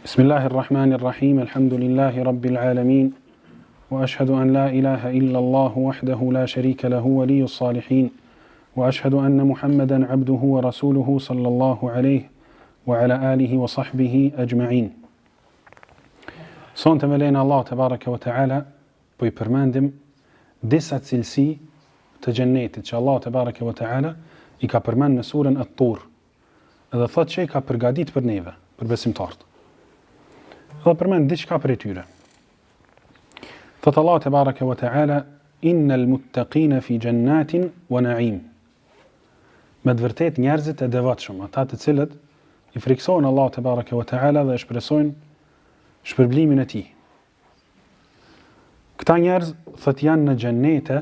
Bismillahirrahmanirrahim, alhamdulillahi rabbil alamin, wa ashhadu an la ilaha illa Allahu wahdahu la sharika lahu waliyus salihin, wa ashhadu anna Muhammadan abduhu wa rasuluhu sallallahu alayhi wa ala alihi wa sahbihi ajma'in. Sonte me lejnë Allah tabaraka wa ta'ala po I përmendim disa cilësi të xhennetit që Allah tabaraka wa ta'ala I ka përmend në surën At-Tur. Edhe thotë që I ka përgatitur për neve, për besimtarët. Dhe përmend diçka për tyre. Thotë Allah tabaraka wa ta'ala: innal muttaqina fi jannatin wa na'im. Me të vërtet njerëzit e devotshëm, ata të cilët I friksohen Allah tabaraka wa ta'ala dhe shpresojnë shpërblimin e tij. Këta njerëz thot janë në xhenete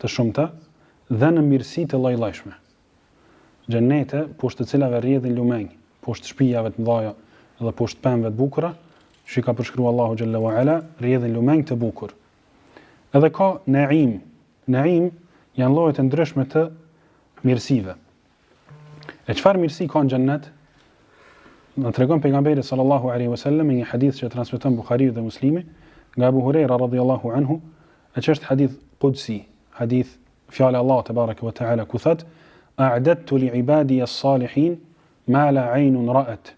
të shumta dhe në mirësi të lloj-llojshme. Xhenete poshtë të cilave rrjedhin lumenj, poshtë shtëpive të mëdha dhe poshtë pemëve të bukura, që ka përshkruar Allahu xhalla wa ala, rrjedhin lumenj të bukur. Edhe ka naim. Naim janë lloje të ndryshme të mirësive. E çfarë mirësi ka në xhennet? Na tregon pejgamberi sallallahu alaihi wasallam në një hadith që transmeton Buhariu dhe Muslimi nga Abu Huraira radhiyallahu anhu, që është hadith qudsi, hadith fjala Allah tabaraka wa taala ku thot: a'dadtu li ibadi as-salihin ma la 'aynun ra'at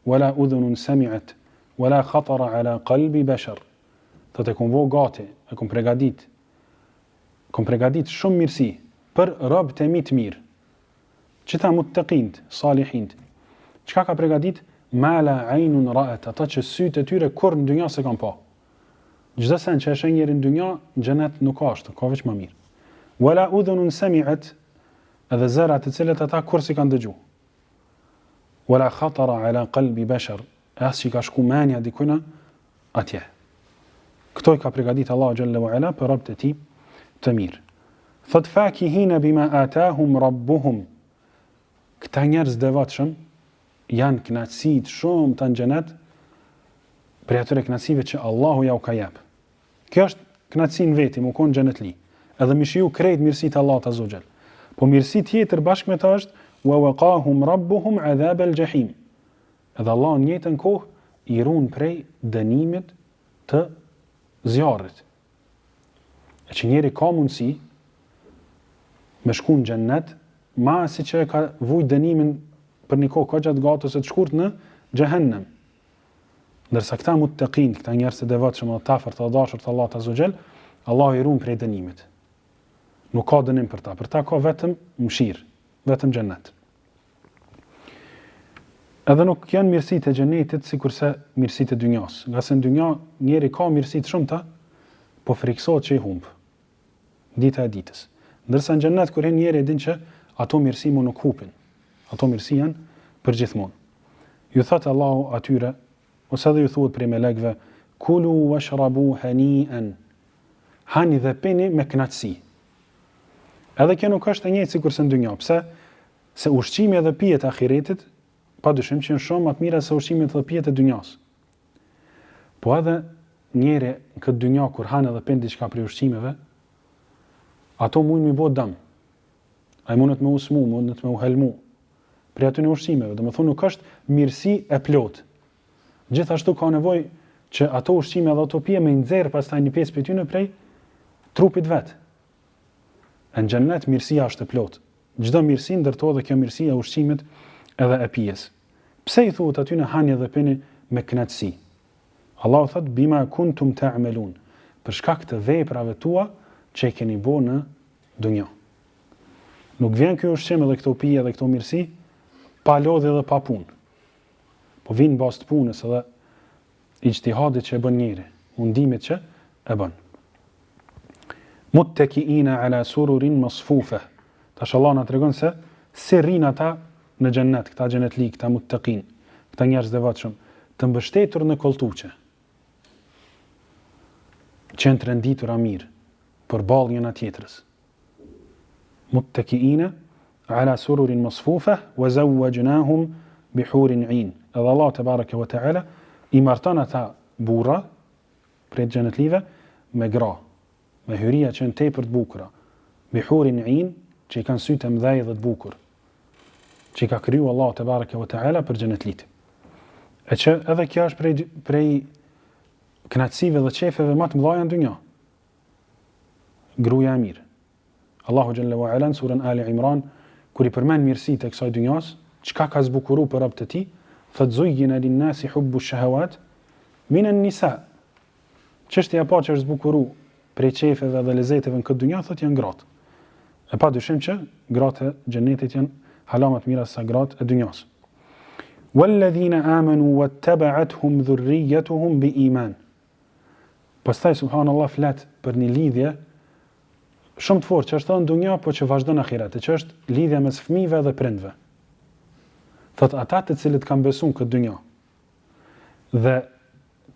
wala udhunun sami'at wala khatara ala qalbi bashar. Thotë kom vë gati, e kom përgatit shumë mirësi për robët e mi të mirë. Qëta muttaqint, salihint. Çka ka përgatit? Ma la 'aynun ra'at, ata që sytë e tyre kur në dynja se kanë pa. Çdo sen që e sheh njëri në dynja, në xhenet nuk ka ashtu, ka veç më mirë. Wala udhunun sami'at, edhe zëra të cilët ata kur si kanë dëgju. Wala khatara ala qalbi bashar, as që ka shku menja dikujna atje. Këto I ka përgatitur Allahu xhalla wa ala për robët e tij të mirë. Thot fakihina bima atahum rabbuhum. Këta njerëz devotshëm janë kënaqësi shumë të në xhenet për atyre kënaqësive që Allahu ja u ka jep. Kjo është kënaqësi në veti, më kon xhenetli. Edhe më shiu krejt mirësitë Allahut azza xal. Po mirësi tjetër bashkë me ta është wa waqahum rabbuhum adhab al-jahim. Edhe Allah në njëjtën kohë I ruan prej dënimit të zjarrit. E që njeri ka mundësi me shku në xhennet, ma si që ka vujt dënimin për një kohë ka gjatë gatës e të shkurt në xhehenem. Ndërsa këta muttaqin, këta njerëz të devotshëm dhe të afërt të dashur të Allahut azza xal, Allah I ruan prej dënimit. Nuk ka dënim për ta ka vetëm mëshirë, vetëm xhennet. Edhe nuk janë mirësitë e xhenetit sikurse mirësitë e dynjas. Nga se në dynja njeri ka mirësi të shumta, po friksohet që I humb dita e ditës. Ndërsa në xhennet kur njeri e din që ato mirësi më nuk hupin. Ato mirësi janë përgjithmonë. Ju thotë Allahu atyre, ose edhe ju thuhet prej melekëve, kulu washrabu hani'an. Hani dhe pini me kënaqësi. Edhe kjo nuk është e njëjtë sikurse në dynja. Pse? Se ushqimi edhe pijet e ahiretit padyshim që janë shumë më të mira se ushqimet dhe pijet e dynjas. Po edhe njeri në këtë dynja kur han edhe pin diçka prej ushqimeve, ato mund mi bë dëm. Ai mundet me usmu, mundet me u helmu prej atyre ushqimeve. Domethënë nuk është mirësi e plot. Gjithashtu ka nevojë që ato ushqime dhe ato pije me nxjerr pastaj një pjesë prej tyre prej trupit vet. Në xhennet mirësia është e plot. Çdo mirësi ndërtohet dhe kjo mirësi e ushqimit edhe e pijes. Pse I thuhet aty në hani dhe pini me kënaqësi? Allahu thot bima kuntum ta'malun, për shkak të veprave tua që I keni bërë në dunjë. Nuk vjen ky ushqim edhe këto pije dhe këto mirësi pa lodhje dhe pa punë. Po vjen bazë të punës edhe ijtihadit që e bën njëri, mundimit që e bën. Muttakiina ala sururin masfufa. Tash Allah na tregon se si rrin ata në xhennet, këta xhenetli, këta muttaqin, këta njerëz devotshëm, të mbështetur në koltuqe, qenë të renditura mirë, për balë njëna tjetrës. Muttakiina ala sururin masfufa wa zawwajnahum bihurin 'ain. Edhe Allah tebaraka wa taala I marton ata burra prej xhenetlive me gra, me hyria që janë tepër të bukura, bihurin 'ain, që I kanë sy të mëdhenj dhe të bukur, që I ka kriju Allah tebaraka wa taala për xhenetlit. E që edhe kjo është prej kënaqësive dhe qefeve më të mëdha në dynjë. Gruaja e mirë. Allahu xhallahu wa ala në surën Ali Imran kur I përmend mirësitë e kësaj dynjas, çka ka zbukuruar për robët e tij, thot zuyyina lin-nasi hubbu ash-shahawat min an-nisa. Çështja e parë që është zbukuruar prej qefeve dhe lezeteve në këtë dynjë thot janë gratë. E pa dyshim që gratë e xhenetit janë hala më të mira se gratë e dynjas. Walladhina amanu wattaba'athum dhurriyyatuhum biiman. Pastaj subhanallahu flet për një lidhje shumë të fortë që është në dunja, po që vazhdon në ahiret, që është lidhja mes fëmijëve dhe prindve. Thot ata të cilët kanë besuar këtë dunja dhe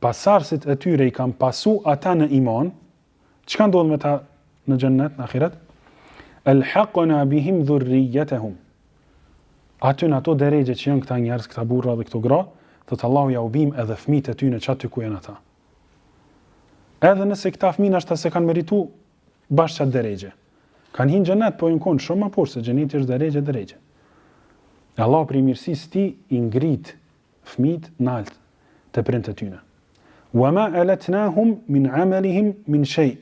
pasardhësit e tyre I kanë pasu ata në iman, çka ndodh me ta në xhennet, në ahiret? Alhaqna bihim dhurriyyatahum. Aty në ato drejgje që janë këta njerëz, këta burra dhe këto gra, thot Allahu ja u bim edhe fëmijët e tyre që aty ku janë ata. Edhe nëse këta fëmijë ashta se kanë merituar bashkë qatë drejgje. Kanë hinë xhenet, po janë konë shumë më poshtë, se xheneti është drejgje. Allah për I mirësisë ti I ngrit fëmijët nalt të prindët e tyre. Wa ma alatnahum min amalihim min shay.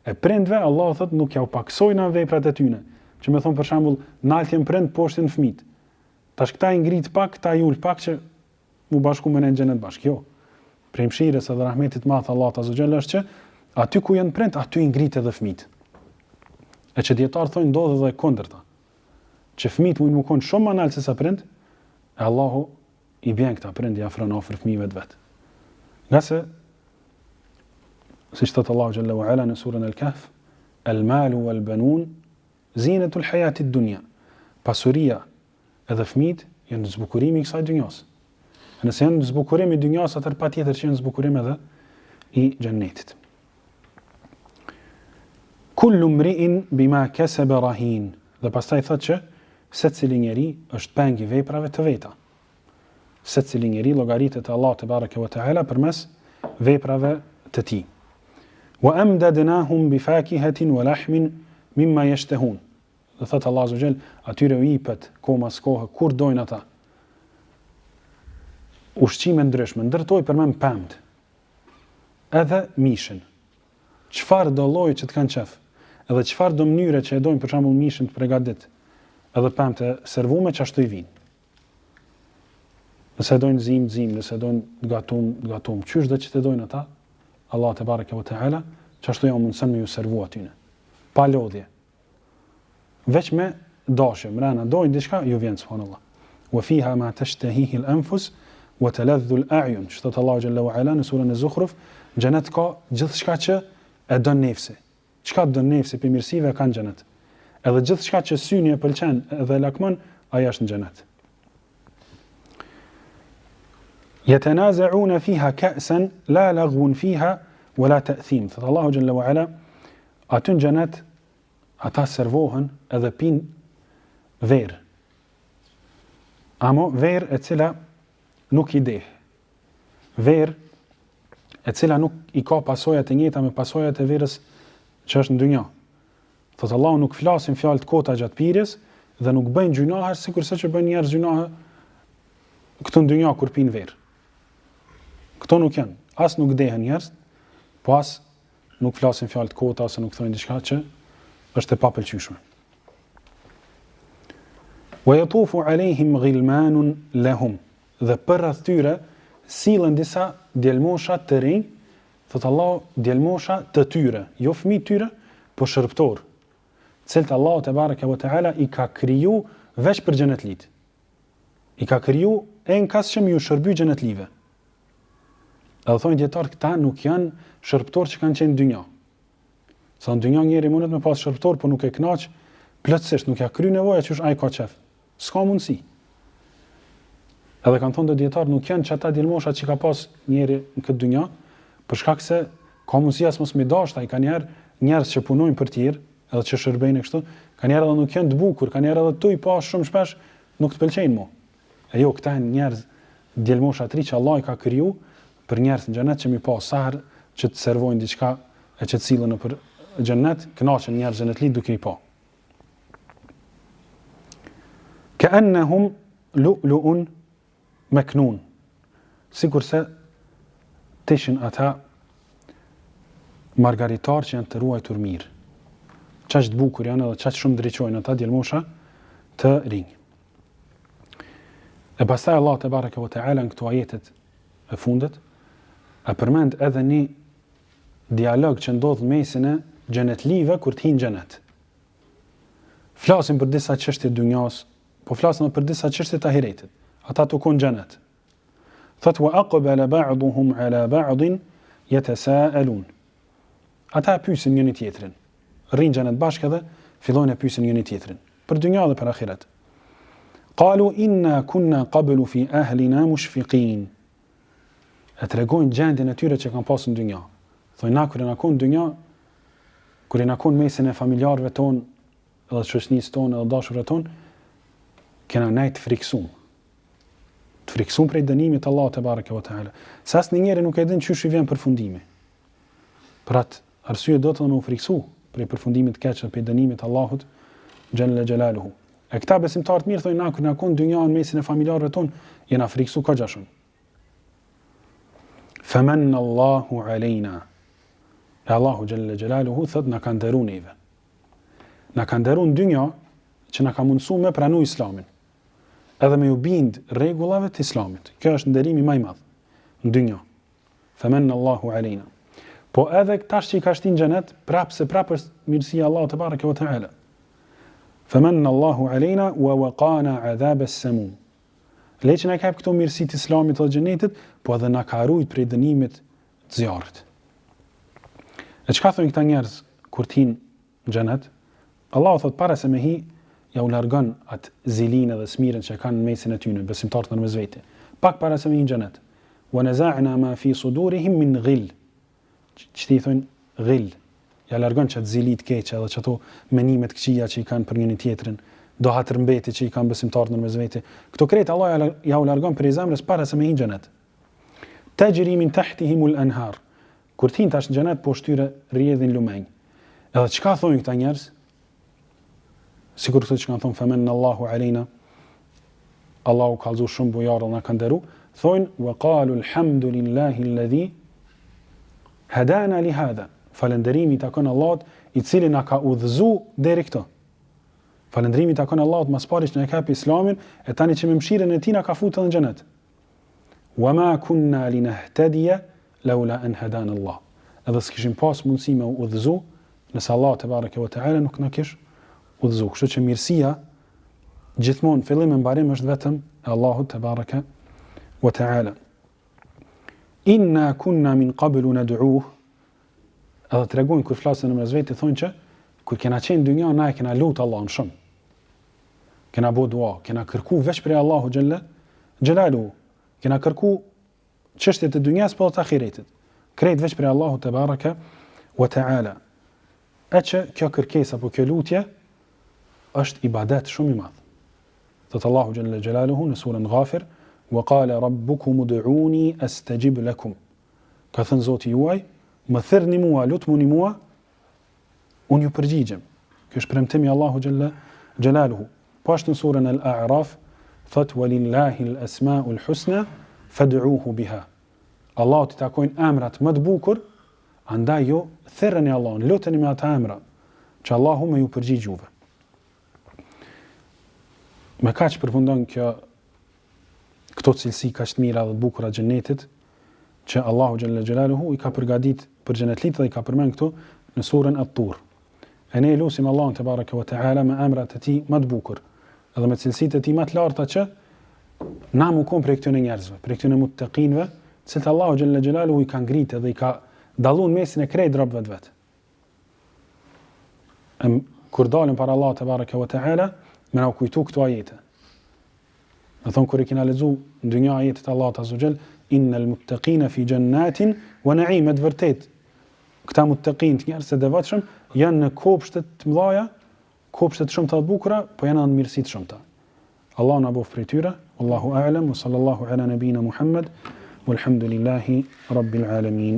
E prindve Allah thot nuk ja u paksojnë veprat e tyre. Që më thon për shembull, naltjen prind poshtin fëmijët. Tash këta I ngrit pak, këta I ul pak që u bashku me në xhenet bashkë. Jo. Prej mëshirës edhe rahmetit madh Allahut azza xhalla është që aty ku janë prind, aty I ngrit edhe fëmijët. E që dietar thonë ndodh edhe kundërta. Që fëmijët mund të konë shumë më nalt se sa prind, e Allahu I bën këta prind I afron afër fëmijëve të vet. Nga se siç thot Allahu xhalla wa ala në surën Al-Kahf, al-malu wal-banun zinatul hayatid dunya. Pasuria edhe fëmijët janë zbukurimi I kësaj dynjas. Nëse janë zbukurimi I dynjas, atëherë patjetër që janë zbukurim edhe I xhennetit. Kullu mri'in bima kasaba rahin. Dhe pastaj thotë që secili njeri është peng I veprave të veta. Secili njeri llogaritet te Allah te bareke ve teala përmes veprave të tij. Wa amdadnahum bi fakihatin wa lahmin mimma yashtahun. Dhe thotë Allah azza wa jall, atyre u jepet komas kohë kur dojnë ata. Ushqime ndryshme, ndërtoj përmend pemt. Edhe mishin. Çfarë do lloji që të kanë qef, edhe çfarë do mënyre që e dojnë për shembull mishin të përgatit, edhe pemt e servume që ashtu I vinë. Nëse dojnë zim, nëse dojnë gatum, qysh dhe që të dojnë ata, Allah te bareke ve teala, që ashtu janë mundësën me ju servu atyne. Pa lodhje. Veç me dashje, mrena dojnë diçka, ju vjen subhanallah. Wa fiha ma tashtahihi al-anfus wa taladhdhu al-a'yun. Thot Allahu xhalla wa ala në surën e-Zukhruf, xhenet ka gjithçka që e don nefsi. Çka don nefsi për mirësive ka në xhenet. Edhe gjithçka që syni e pëlqen edhe lakmon, ajo është në xhenet. Yatanaza'una fiha ka'san la laghwun fiha wala ta'thim. Thot Allahu xhalla wa ala, aty në xhenet ata servohen edhe pin verë. Amo verë e cila nuk I deh. Verë e cila nuk I ka pasojat e njëjta me pasojat e verës që është në dynja. Thot Allahu nuk flasin fjalë të kota gjatë pirjes dhe nuk bëjnë gjunahe sikurse që bëjnë njerëz gjunahe këtu në dynja kur pinë verë. Këto nuk janë. As nuk dehen njerëz, po as nuk flasin fjalë të kota ose nuk thonë diçka që është e papëlqyeshme. Wa yatufu alehim ghilmanun lahum. Dhe përreth tyre sillen disa djelmosha të rinj, thot Allah, djelmosha të tyre, jo fëmijë tyre, po shërbëtor, cilët Allah te bareke ve teala I ka kriju veç për xhenetlit. I ka kriju enkas që ju shërby xhenetlive. Edhe thonë dietar, këta nuk janë shërbëtor që kanë qenë në dynja. Sa në dynja njeri mundet me pas shërbëtor, po nuk e kënaq plotësisht, nuk ja kry nevoja që ai ka qef. S'ka mundësi. Edhe kanë thonë dietar, nuk janë çata djelmosha që ka pas njeri në këtë dynja, për shkak se ka mundësi as mos me dashta, I kanë njerëz që punojnë për tjerë, edhe që shërbejnë kështu, kanë njerëz edhe nuk janë të bukur, kanë njerëz edhe tu I pas shumë shpesh nuk të pëlqejnë mo. E jo, këta janë njerëz djelmosha të ri që Allah I ka kriju për njerëz në xhenet që mi pas sa herë që të servojnë diçka e që të sillen nëpër xhenet, kënaqen njerëz xhenetlit duke I pa. Ka'annahum lu'lu'un maknun. sikurse tishin ata margaritar që janë të ruajtur mirë. Çaq të bukur janë edhe çaq shumë drejtojnë ata djelmosha të rinj. E pastaj Allah te bareke ve teala në këto ajetet e fundit e përmend edhe një dialog që ndodh mesin e xhenetlive kur të hinë xhenet. Flasim për disa çështje dunjas, po flasim për disa çështje të ahiretit. Ata të konë xhenet. Thot wa aqbala ba'duhum ala ba'din yatasaalun. Ata pyesin njëri tjetrin. Rrin xhenet bashkë dhe fillojnë të pyesin njëri tjetrin për dynjë dhe për ahiret. Qalu inna kunna qablu fi ahlina mushfiqin. E tregojnë gjendjen e tyre që kanë pasur në dynjë. Thonë na kur na kon dynjë, kur na kon mesin e familjarëve ton, edhe shoqënisë tonë, edhe dashurëve tonë, kena nejt friksuar. Të friksuar prej dënimit të Allahut te bareke ve teala. Sa asnjë njeri nuk e din çysh i vjen përfundimi. Për atë arsye do të më u friksu prej përfundimit të keq prej dënimit të Allahut xhalla xhelaluhu. E këta besimtarë të mirë thonë na kur na kon dynjë në mesin e familjarëve ton, jena friksu ka gjashun. Famanna Allahu alejna. E Allahu xhalla xhelaluhu thot na ka ndëruar neve. Na ka ndëruar dynjë që na ka mundsuar me pranu Islamin. Edhe me u bind rregullave të Islamit. Kjo është nderimi më i madh në dynjë. Famanna Allahu alejna. Po edhe tash që i ka shtin xhenet, prapë është mirësia e Allahut te bareke ve teala. Famanna Allahu alejna wa waqana adhab as-samum. Leçi na ka këto mirësi të Islamit dhe xhenetit, po edhe na ka ruajtur prej dënimit të zjarrit. E çka thonë këta njerëz kur tin në xhenet? Allahu thot para se me hi, ja u largon atë zilinë dhe smirën që kanë në mesin e tyre, besimtarët në mes vete. Pak para se me hi në xhenet. Wa naza'na ma fi sudurihim min ghill. Çti thonë ghill. Ja largon çat zilit keq edhe çato menime të këqija që i kanë për njëri tjetrin, do hatërmbeti që i kanë besimtarët në mes vete. Këto krejt Allah ja u largon prej zemrës para se me hi në xhenet. Tajri min tahtihimul anhar. Kur tin tash në xhenet po shtyre rrjedhin lumenj. Edhe çka thonë këta njerëz? Sikur këto që kanë thonë famanna Allahu alejna. Allahu ka dhënë shumë bujarë na ka nderu, thonë wa qalu alhamdulillahi alladhi hadana li hadha. Falënderimi i takon Allahut i cili na ka udhëzuar deri këto. Falënderimi i takon Allahut mas pari që na ka hap Islamin, e tani që me mëshirën e tij na ka futur në xhenet. Wa ma kunna linahtadiya laula an hadana Allah. Edhe s'kishim pas mundësi me udhëzu nëse Allah te bareke ve teala nuk na kish udhëzu. Kështu që mirësia gjithmonë fillim e mbarim është vetëm e Allahut te bareke ve teala. Inna kunna min qablu nad'uhu. Edhe tregojnë kur flasin në mes vetë thonë që kur kena qenë në dynjë na e kena lutur Allahun shumë. Kena bëu dua, kena kërku veç për Allahu xhalla xhelalu. Kena kërku çështjet e dynjas po të ahiretit. Krejt veç për Allahu te bareke ve teala. Që kjo kërkesë apo kjo lutje është ibadet shumë i madh. Thot Allahu xhalla xhelaluhu në surën Ghafir, wa qala rabbukum ud'uni astajib lakum. Ka thënë Zoti juaj, më thirrni mua, lutmuni mua, unë ju përgjigjem. Kjo është premtimi i Allahu xhalla xhelaluhu. Po ashtu në surën Al-A'raf thot walillahi al-asma'ul husna fad'uhu biha. Allahu t'i takojnë emrat më të bukur, andaj ju thirrni Allahun, luteni me ata emra, që Allahu më ju përgjigj juve. Me kaq përfundon këto cilësi kaq të mira dhe të bukura të xhenetit që Allahu xhalla xhelaluhu i ka përgatitur për xhenetlit dhe i ka përmend këtu në surën At-Tur. E ne lutim Allahun te bareke ve teala me emrat e tij më të bukur edhe me cilësitë e tij më të larta që na më kon për këtyre njerëzve, për këtyre muttaqinëve, se Allahu xhalla xhelaluhu i ka ngritë dhe i ka dalluar mesin e krejt robëve vet. Kur dalën para Allahut te bareke ve teala, më na kujtu këto ajete. Do thon kur e kena lexuar në dynjë ajetet e Allahut azza xhel, innal muttaqina fi jannatin wa na'im, të vërtet këta muttaqin, njerëz të devotshëm, janë në kopshte të mëdha, kopshte shumë të bukura, po janë në mirësi të shumta. Allahu na bëf prej tyre. Wallahu a'lam wa sallallahu ala nabina Muhammad walhamdulillahi rabbil alamin.